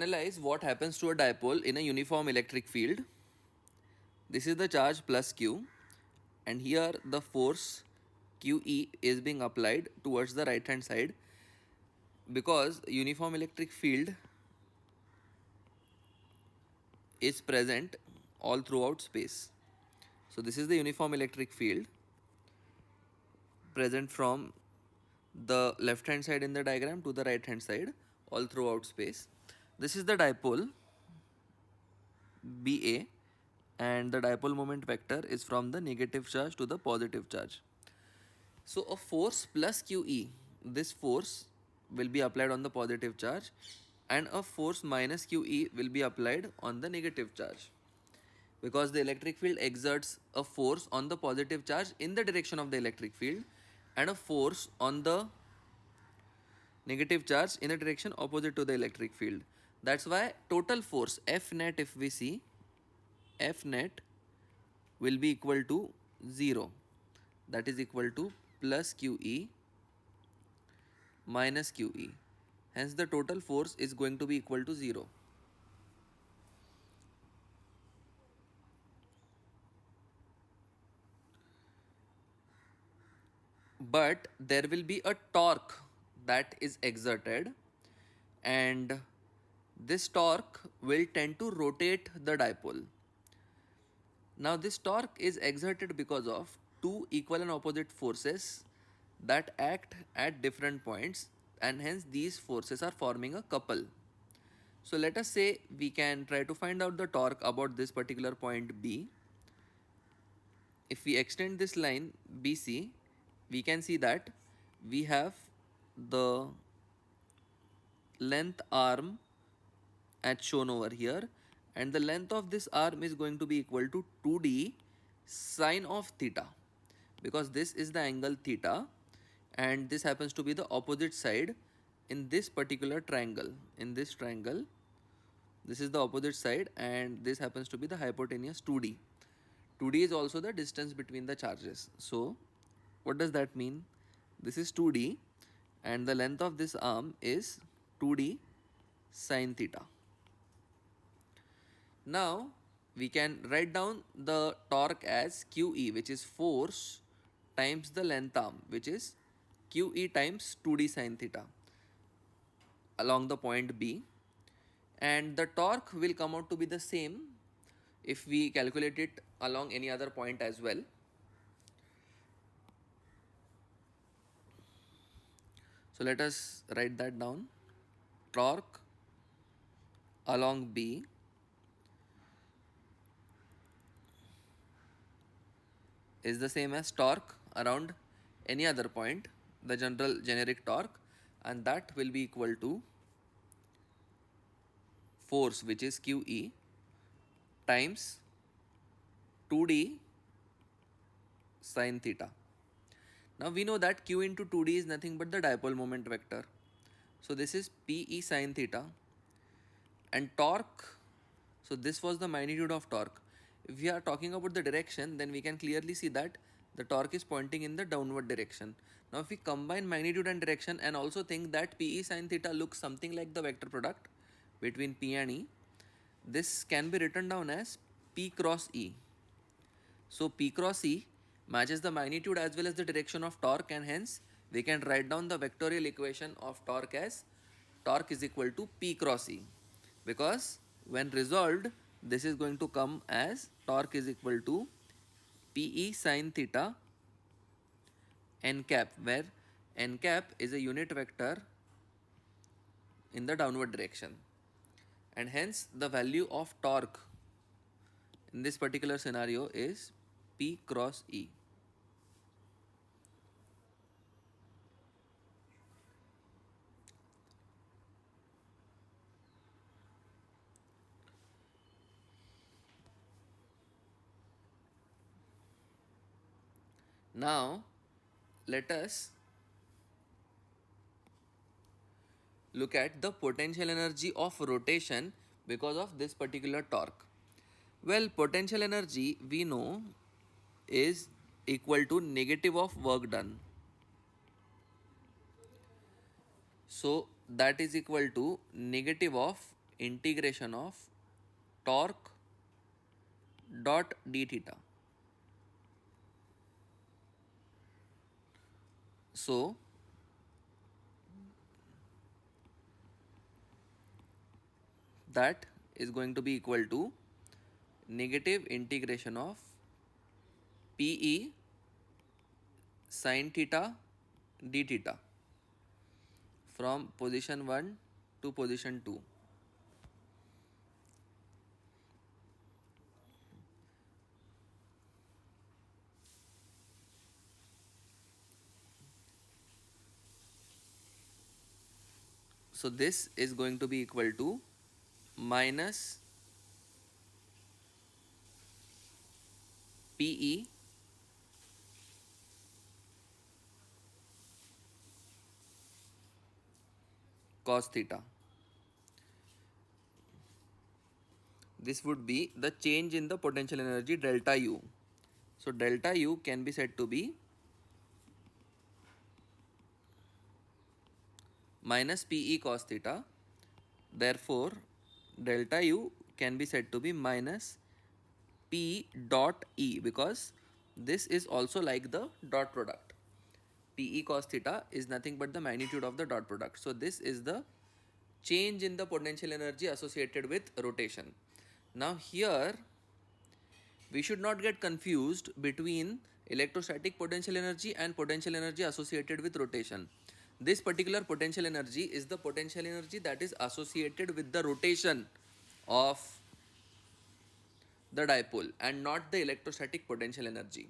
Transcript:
analyze what happens to a dipole in a uniform electric field. This is the charge plus Q, and here the force QE is being applied towards the right hand side, because uniform electric field is present all throughout space. So this is the uniform electric field present from the left hand side in the diagram to the right hand side all throughout space. This is the dipole BA, and the dipole moment vector is from the negative charge to the positive charge. So a force plus QE, this force will be applied on the positive charge, and a force minus QE will be applied on the negative charge, because the electric field exerts a force on the positive charge in the direction of the electric field, and a force on the negative charge in the direction opposite to the electric field. That's why total force F net, if we see, F net will be equal to 0, that is equal to plus QE minus QE. Hence the total force is going to be equal to 0. But there will be a torque that is exerted, and this torque will tend to rotate the dipole. Now this torque is exerted because of two equal and opposite forces that act at different points, and hence these forces are forming a couple. So let us say we can try to find out the torque about this particular point B. If we extend this line BC, we can see that we have the length arm as shown over here, and the length of this arm is going to be equal to 2d sine of theta, because this is the angle theta and this happens to be the opposite side in this particular triangle. In this triangle, this is the opposite side and this happens to be the hypotenuse 2d. 2d is also the distance between the charges. So what does that mean? This is 2d and the length of this arm is 2d sine theta. Now we can write down the torque as QE, which is force times the length arm, which is QE times 2d sine theta along the point B, and the torque will come out to be the same if we calculate it along any other point as well. So let us write that down. Torque along B is the same as torque around any other point, the general generic torque, and that will be equal to force, which is QE, times 2d sine theta. Now we know that Q into 2d is nothing but the dipole moment vector. So this is PE sine theta, and torque, so this was the magnitude of torque. If we are talking about the direction, then we can clearly see that the torque is pointing in the downward direction. Now if we combine magnitude and direction and also think that PE sine theta looks something like the vector product between P and E, this can be written down as P cross E. So P cross E matches the magnitude as well as the direction of torque, and hence we can write down the vectorial equation of torque as torque is equal to P cross E, because when resolved this is going to come as torque is equal to PE sine theta n cap, where n cap is a unit vector in the downward direction, and hence the value of torque in this particular scenario is P cross E. Now let us look at the potential energy of rotation because of this particular torque. Well, potential energy we know is equal to negative of work done. So that is equal to negative of integration of torque dot d theta. So that is going to be equal to negative integration of Pe sin theta d theta from position 1 to position 2. So this is going to be equal to minus Pe cos theta. This would be the change in the potential energy delta U. So delta U can be said to be minus Pe cos theta. Therefore, delta U can be said to be minus P dot E, because this is also like the dot product. Pe cos theta is nothing but the magnitude of the dot product. So this is the change in the potential energy associated with rotation. Now here we should not get confused between electrostatic potential energy and potential energy associated with rotation. This particular potential energy is the potential energy that is associated with the rotation of the dipole and not the electrostatic potential energy.